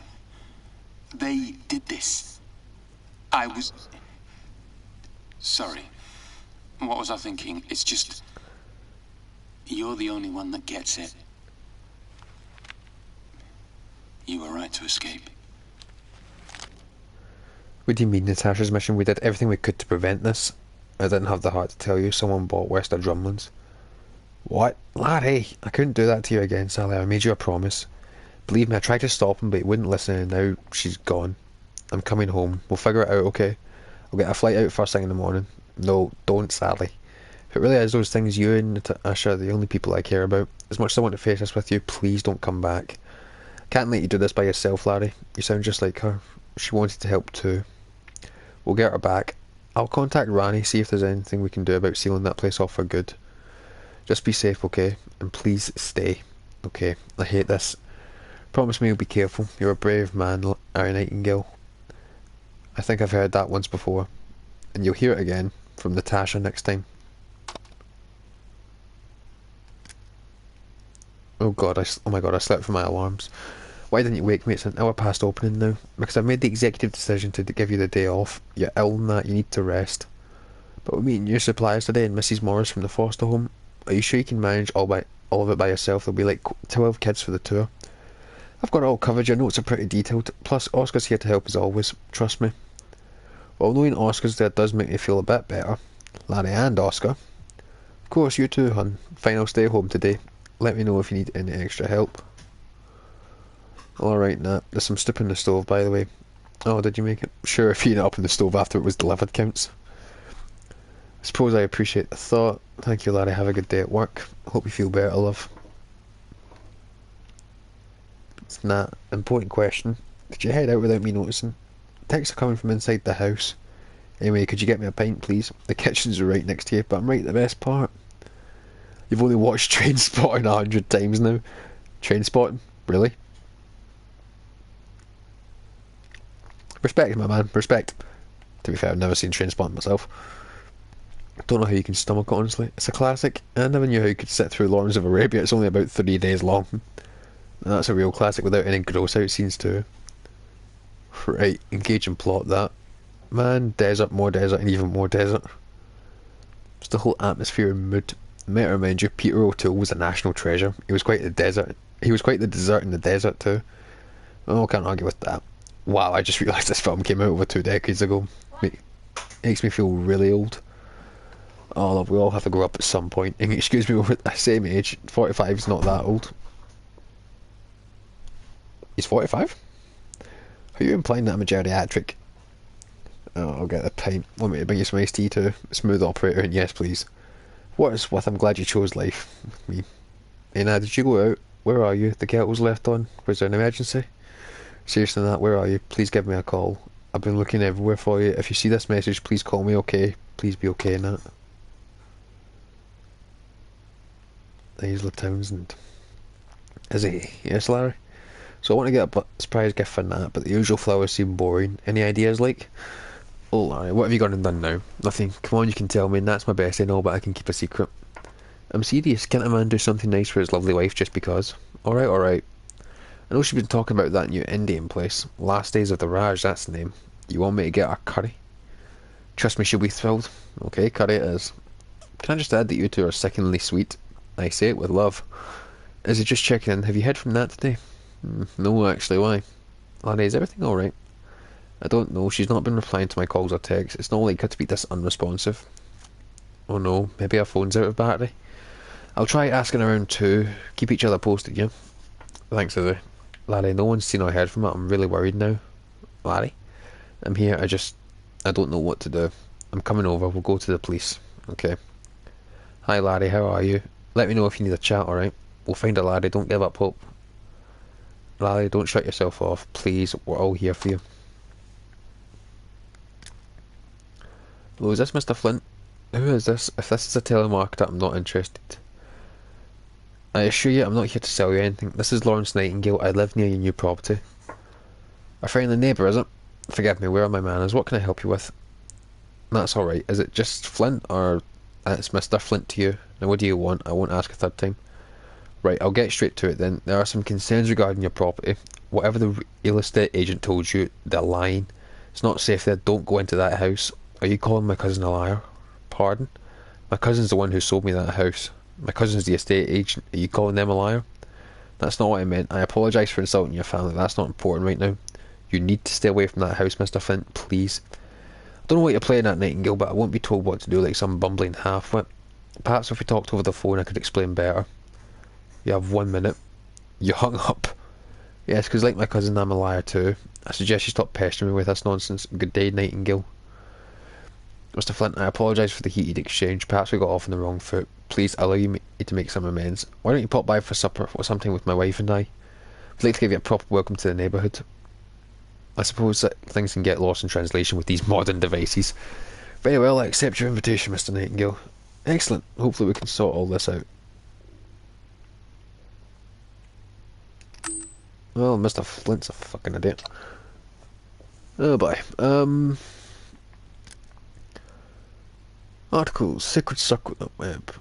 They did this. I was... Sorry. What was I thinking? It's just... You're the only one that gets it. You were right to escape. What do you mean, Natasha's mission? We did everything we could to prevent this. I didn't have the heart to tell you someone bought Wester Drumlins. What? Larry! I couldn't do that to you again, Sally. I made you a promise. Believe me, I tried to stop him, but he wouldn't listen, and now she's gone. I'm coming home. We'll figure it out, okay? I'll get a flight out first thing in the morning. No, don't, Sally. If it really is those things, you and Natasha are the only people I care about. As much as I want to face this with you, please don't come back. Can't let you do this by yourself, Larry. You sound just like her. She wanted to help too. We'll get her back. I'll contact Rani, see if there's anything we can do about sealing that place off for good. Just be safe, okay? And please stay. Okay, I hate this. Promise me you'll be careful. You're a brave man, Harry Nightingale. I think I've heard that once before. And you'll hear it again from Natasha next time. Oh my god, I slept for my alarms. Why didn't you wake me? It's an hour past opening now. Because I've made the executive decision to give you the day off. You're ill and that, you need to rest. But we're meeting your suppliers today and Mrs. Morris from the foster home. Are you sure you can manage all of it by yourself? There'll be like 12 kids for the tour. I've got it all covered, your notes are pretty detailed. Plus, Oscar's here to help as always, trust me. Well, knowing Oscar's there does make me feel a bit better. Larry and Oscar. Of course, you too, hun. Fine, I'll stay home today. Let me know if you need any extra help. Alright, Nat. There's some soup in the stove, by the way. Oh, did you make it? Sure, if you eat it up in the stove after it was delivered counts. I suppose I appreciate the thought. Thank you, Larry. Have a good day at work. Hope you feel better, love. It's Nat. Important question. Did you head out without me noticing? Texts are coming from inside the house. Anyway, could you get me a pint, please? The kitchen's right next to you, but I'm right at the best part. You've only watched Trainspotting 100 times now. Trainspotting? Really? Respect, my man. Respect. To be fair, I've never seen Trainspotting myself. Don't know how you can stomach it, honestly. It's a classic. I never knew how you could sit through Lawrence of Arabia. It's only about 3 days long. And that's a real classic without any gross out scenes too. Right, engaging plot that. Man, desert, more desert, and even more desert. It's the whole atmosphere and mood. May I remind you, Peter O'Toole was a national treasure. He was quite the desert. He was quite the dessert in the desert too. Oh, can't argue with that. Wow, I just realised this film came out over 2 decades ago. Makes me feel really old. Oh, love, we all have to grow up at some point. And excuse me, we're at the same age. 45 is not that old. He's 45? Are you implying that I'm a geriatric? Oh, I'll get a pint. Want me to bring you some iced tea too? Smooth operator, and yes, please. What is with? I'm glad you chose life with me. Hey, Nat, did you go out? Where are you? The kettle's left on. Was there an emergency? Seriously, Nat, where are you? Please give me a call. I've been looking everywhere for you. If you see this message, please call me, okay? Please be okay, Nat. Hazel Townsend. Is he? Yes, Larry? So I want to get a surprise gift for Nat, but the usual flowers seem boring. Any ideas, like? Oh, Larry, what have you gone and done now? Nothing. Come on, you can tell me. Nat's my best, I know, but I can keep a secret. I'm serious. Can't a man do something nice for his lovely wife just because? Alright, alright. I know she's been talking about that new Indian place. Last Days of the Raj, that's the name. You want me to get her curry? Trust me, she'll be thrilled. Okay, curry it is. Can I just add that you two are sickeningly sweet? I say it with love. Is it just checking in? Have you heard from Nat today? No, actually, why? Larry, is everything alright? I don't know. She's not been replying to my calls or texts. It's not like her to be this unresponsive. Oh no, maybe her phone's out of battery. I'll try asking around too. Keep each other posted, yeah? Thanks, Izzy. Larry, no one's seen or heard from it. I'm really worried now. Larry? I'm here. I don't know what to do. I'm coming over. We'll go to the police. Okay. Hi, Larry. How are you? Let me know if you need a chat, alright? We'll find a Larry. Don't give up hope. Larry, don't shut yourself off. Please, we're all here for you. Hello, is this Mr. Flint? Who is this? If this is a telemarketer, I'm not interested. I assure you, I'm not here to sell you anything. This is Lawrence Nightingale. I live near your new property. A friendly neighbour, is it? Forgive me, where are my manners? What can I help you with? That's alright. Is it just Flint, or it's Mr. Flint to you? Now what do you want? I won't ask a third time. Right, I'll get straight to it then. There are some concerns regarding your property. Whatever the real estate agent told you, they're lying. It's not safe there. Don't go into that house. Are you calling my cousin a liar? Pardon? My cousin's the one who sold me that house. My cousin's the estate agent. Are you calling them a liar? That's not what I meant. I apologise for insulting your family. That's not important right now. You need to stay away from that house, Mr. Flint, please. I don't know what you're playing at, Nightingale, but I won't be told what to do like some bumbling half-wit. Perhaps if we talked over the phone I could explain better. You have 1 minute. You hung up. Yes, because like my cousin, I'm a liar too. I suggest you stop pestering me with this nonsense. Good day, Nightingale. Mr. Flint, I apologise for the heated exchange. Perhaps we got off on the wrong foot. Please allow me to make some amends. Why don't you pop by for supper or something with my wife and I? I'd like to give you a proper welcome to the neighbourhood. I suppose that things can get lost in translation with these modern devices. Very well, I accept your invitation, Mr. Nightingale. Excellent. Hopefully we can sort all this out. Well, Mr. Flint's a fucking idiot. Oh boy. Articles, Secret Circle Web.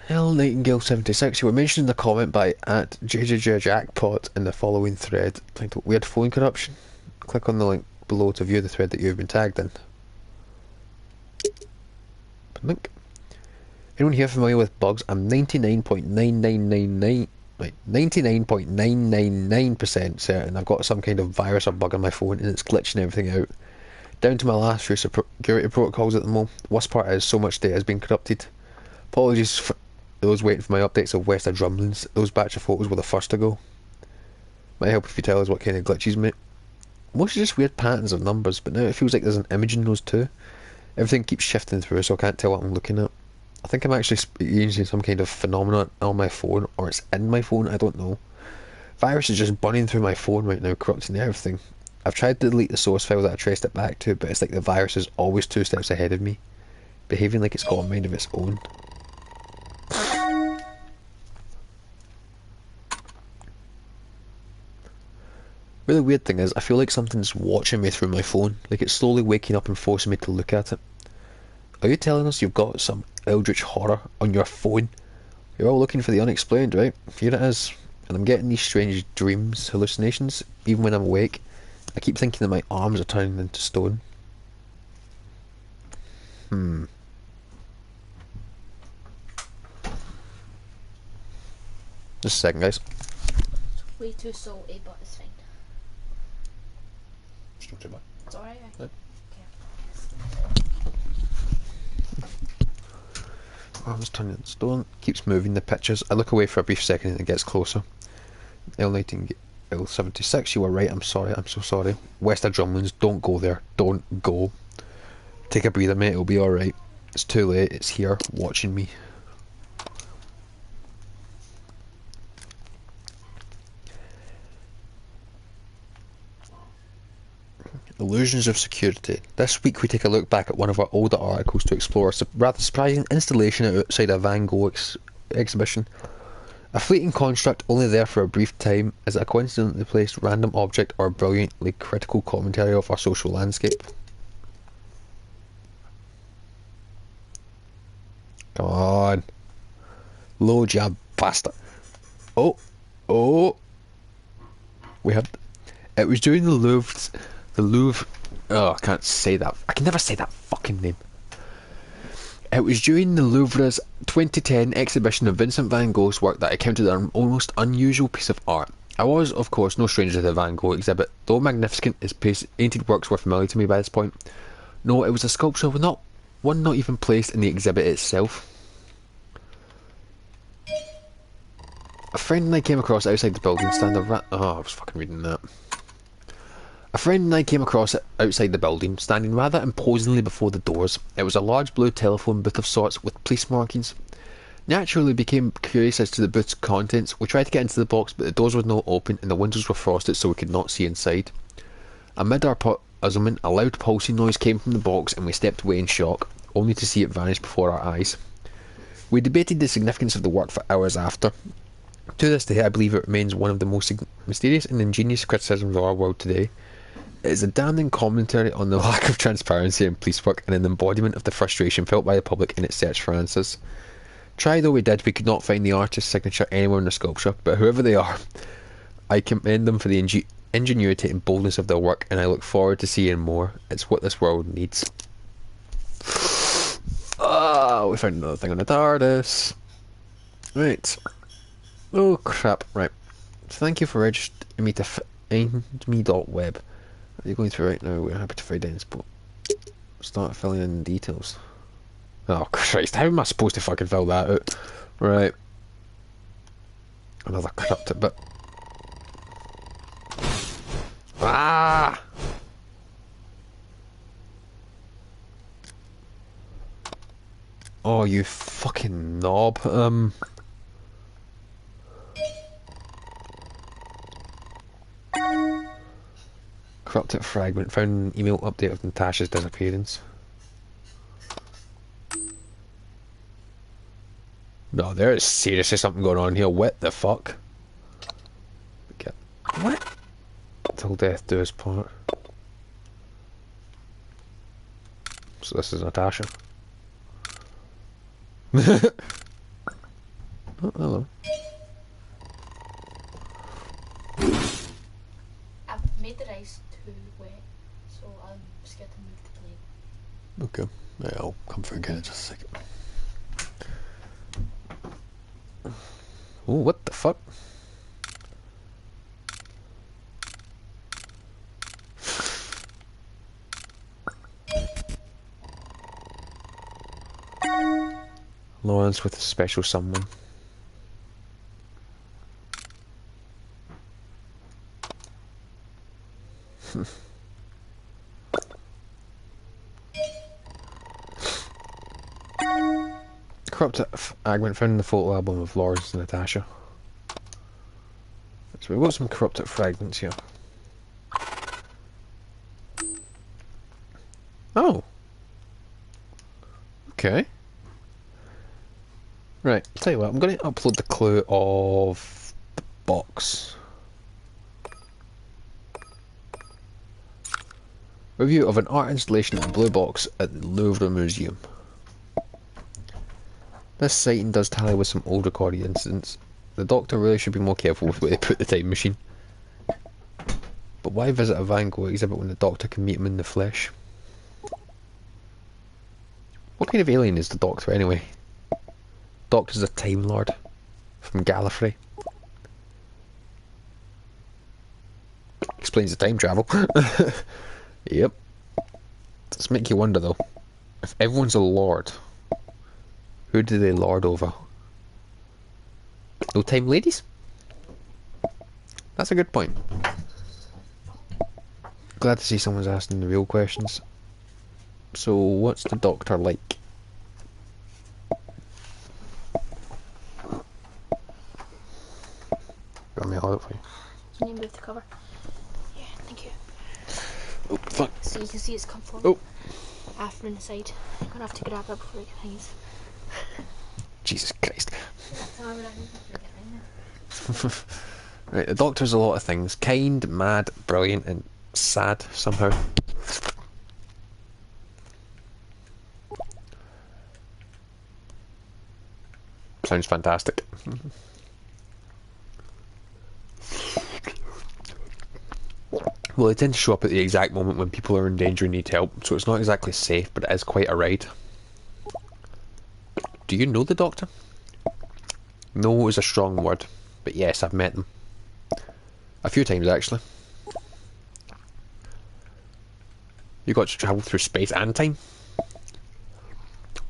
Hell, Nightingale 76. You were mentioned in the comment by @JJJackpot in the following thread. Titled Weird Phone Corruption. Click on the link below to view the thread that you've been tagged in. Link. Anyone here familiar with bugs? I'm 99.9999% certain I've got some kind of virus or bug on my phone and it's glitching everything out. Down to my last few security protocols at the moment. Worst part is so much data has been corrupted. Apologies for those waiting for my updates of West of Drumlins. Those batch of photos were the first to go. Might help if you tell us what kind of glitches, mate. Mostly just weird patterns of numbers, but now it feels like there's an image in those too. Everything keeps shifting through, so I can't tell what I'm looking at. I think I'm actually experiencing some kind of phenomenon on my phone, or it's in my phone, I don't know. Virus is just burning through my phone right now, corrupting everything. I've tried to delete the source file that I traced it back to, but it's like the virus is always 2 steps ahead of me, behaving like it's got a mind of its own. Really weird thing is, I feel like something's watching me through my phone, like it's slowly waking up and forcing me to look at it. Are you telling us you've got some eldritch horror on your phone? You're all looking for the unexplained, right? Here it is. And I'm getting these strange dreams, hallucinations, even when I'm awake. I keep thinking that my arms are turning into stone. Just a second, guys. It's way too salty, but it's fine. Still too much. It's alright. Yep. Okay. I was turning the stone, keeps moving the pictures. I look away for a brief second and it gets closer. L76, you were right, I'm sorry, I'm so sorry. West of Drumlins, don't go there, don't go. Take a breather, mate, it'll be alright. It's too late, it's here, watching me. Illusions of Security. This week we take a look back at one of our older articles to explore a rather surprising installation outside a Van Gogh exhibition. A fleeting construct only there for a brief time, is it a coincidentally placed random object or brilliantly critical commentary of our social landscape? Come on. Load, you bastard. Oh. We had... It was during the Louvre... Oh, I can't say that. I can never say that fucking name. It was during the Louvre's 2010 exhibition of Vincent van Gogh's work that I encountered an almost unusual piece of art. I was, of course, no stranger to the Van Gogh exhibit. Though magnificent, his painted works were familiar to me by this point. No, it was a sculpture with one not even placed in the exhibit itself. A friend and I came across outside the building I was fucking reading that. A friend and I came across it outside the building, standing rather imposingly before the doors. It was a large blue telephone booth of sorts with police markings. Naturally became curious as to the booth's contents. We tried to get into the box, but the doors were not open and the windows were frosted, so we could not see inside. Amid our puzzlement, a loud pulsing noise came from the box and we stepped away in shock, only to see it vanish before our eyes. We debated the significance of the work for hours after. To this day, I believe it remains one of the most mysterious and ingenious criticisms of our world today. It is a damning commentary on the lack of transparency in police work and an embodiment of the frustration felt by the public in its search for answers. Try though we did, we could not find the artist's signature anywhere in the sculpture, but whoever they are, I commend them for the ingenuity and boldness of their work, and I look forward to seeing more. It's what this world needs. Oh, we found another thing on the TARDIS. Right. Oh crap, right. Thank you for registering me to findme.web. Are you going through right now? We're happy to find any spot. Start filling in the details. Oh Christ, how am I supposed to fucking fill that out? Right. Another corrupted bit. Ah! Oh, you fucking knob. Corrupted fragment. Found an email update of Natasha's disappearance. No, there is seriously something going on here. What the fuck? Okay. What? Till death do us part. So this is Natasha. Oh, hello. I've made the rice too wet, so I'm scared to move the plate. Okay. Yeah, I'll come through and get it just a second. Oh, what the fuck? Lawrence with a special someone. Corrupted fragment found in the photo album of Lawrence and Natasha. So we've got some corrupted fragments here. Oh. Okay. Right, tell you what, I'm going to upload the clue of the box. Review of an art installation in a blue box at the Louvre Museum. This sighting does tally with some old recorded incidents. The Doctor really should be more careful with where they put the time machine. But why visit a Van Gogh exhibit when the Doctor can meet him in the flesh? What kind of alien is the Doctor anyway? Doctor's a Time Lord from Gallifrey. Explains the time travel. Yep. Does make you wonder though, if everyone's a lord, who do they lord over? No time ladies? That's a good point. Glad to see someone's asking the real questions. So, what's the Doctor like? Got me hold it for you. Can you move the cover? Yeah, thank you. Oh, fuck. So you can see it's come forward. Oh. After in the side. I'm gonna have to grab that before it hangs. Jesus Christ. Right, the Doctor's a lot of things. Kind, mad, brilliant, and sad somehow. Sounds fantastic. Well, they tend to show up at the exact moment when people are in danger and need help, so it's not exactly safe, but it is quite a ride. Do you know the Doctor? No is a strong word, but yes, I've met them. A few times, actually. You got to travel through space and time?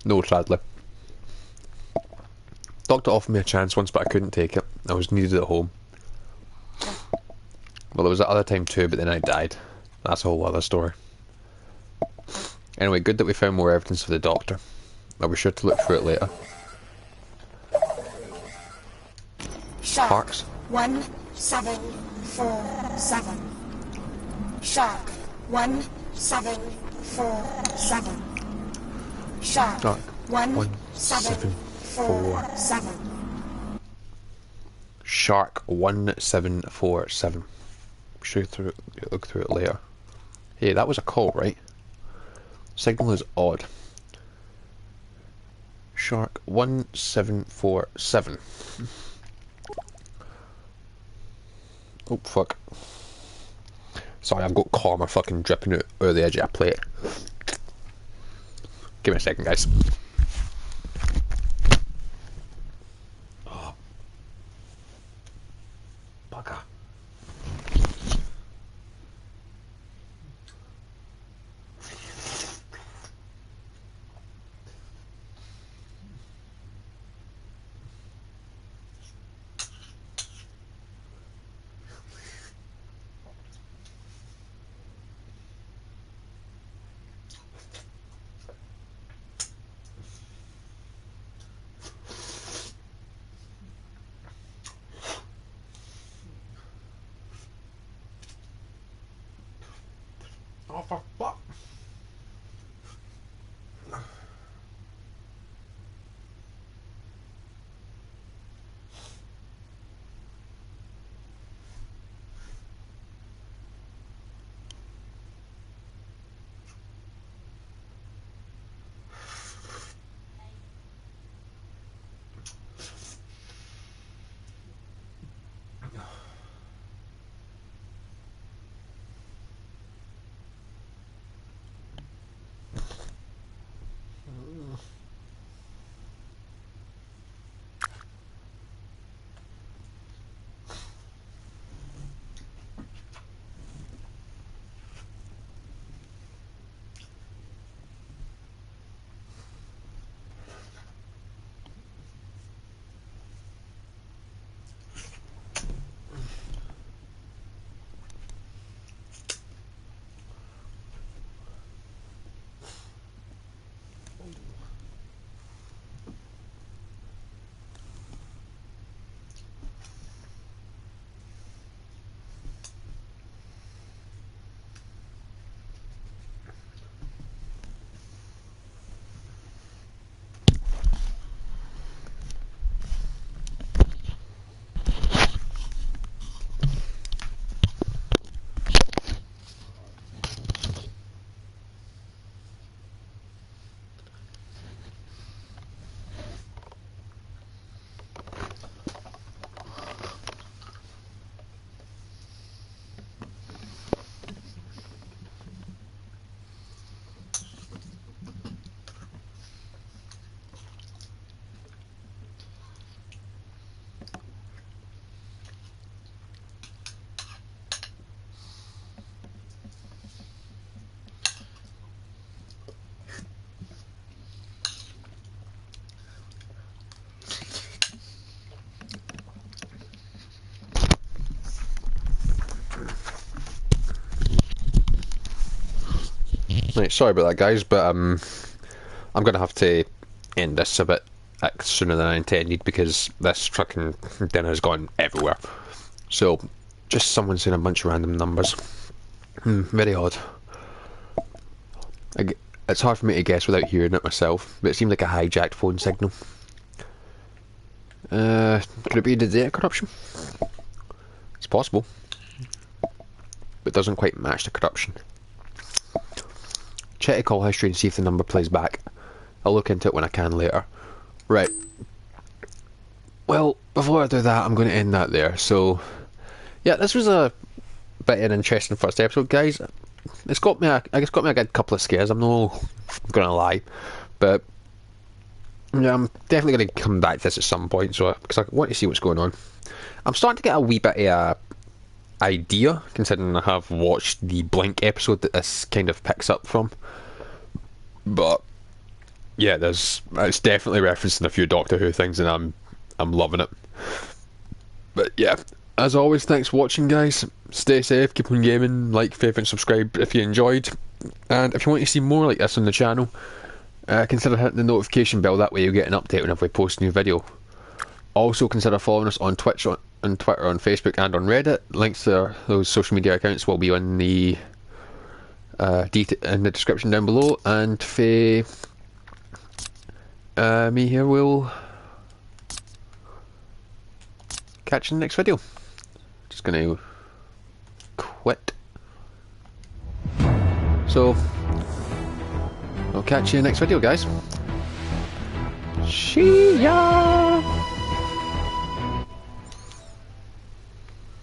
No, sadly. Doctor offered me a chance once, but I couldn't take it. I was needed at home. Well, there was that other time too, but then I died. That's a whole other story. Anyway, good that we found more evidence of the Doctor. I'll be sure to look through it later. Parks? 1747. Shark 1747. Shark Dark. 1747. Shark 1747. Sure look through it later. Hey, that was a call, right? Signal is odd. Shark 1747. Oh, fuck. Sorry, I've got karma fucking dripping out of the edge of a plate. Give me a second, guys. Oh. Bugger. Right, sorry about that, guys, but I'm gonna have to end this a bit sooner than I intended because this fucking dinner has gone everywhere. So, just someone saying a bunch of random numbers. Very odd. It's hard for me to guess without hearing it myself, but it seemed like a hijacked phone signal. Could it be the data corruption? It's possible, but it doesn't quite match the corruption. Check the call history and see if the number plays back. I'll look into it when I can later. Right. Well, before I do that, I'm going to end that there. So, yeah, this was a bit of an interesting first episode, guys. It's got me a good couple of scares. I'm not going to lie, but yeah, I'm definitely going to come back to this at some point. So, because I want to see what's going on. I'm starting to get a wee bit of idea, considering I have watched the Blink episode that this kind of picks up from. But yeah, it's definitely referencing a few Doctor Who things, and I'm loving it. But yeah, as always, thanks for watching, guys. Stay safe, keep on gaming, like, favourite, and subscribe if you enjoyed. And if you want to see more like this on the channel, consider hitting the notification bell. That way you'll get an update whenever we post a new video. Also consider following us on Twitch, on Twitter, on Facebook, and on Reddit. Links to those social media accounts will be in the description down below. And me here will catch you in the next video. Just gonna quit. So I'll catch you in the next video, guys. See ya.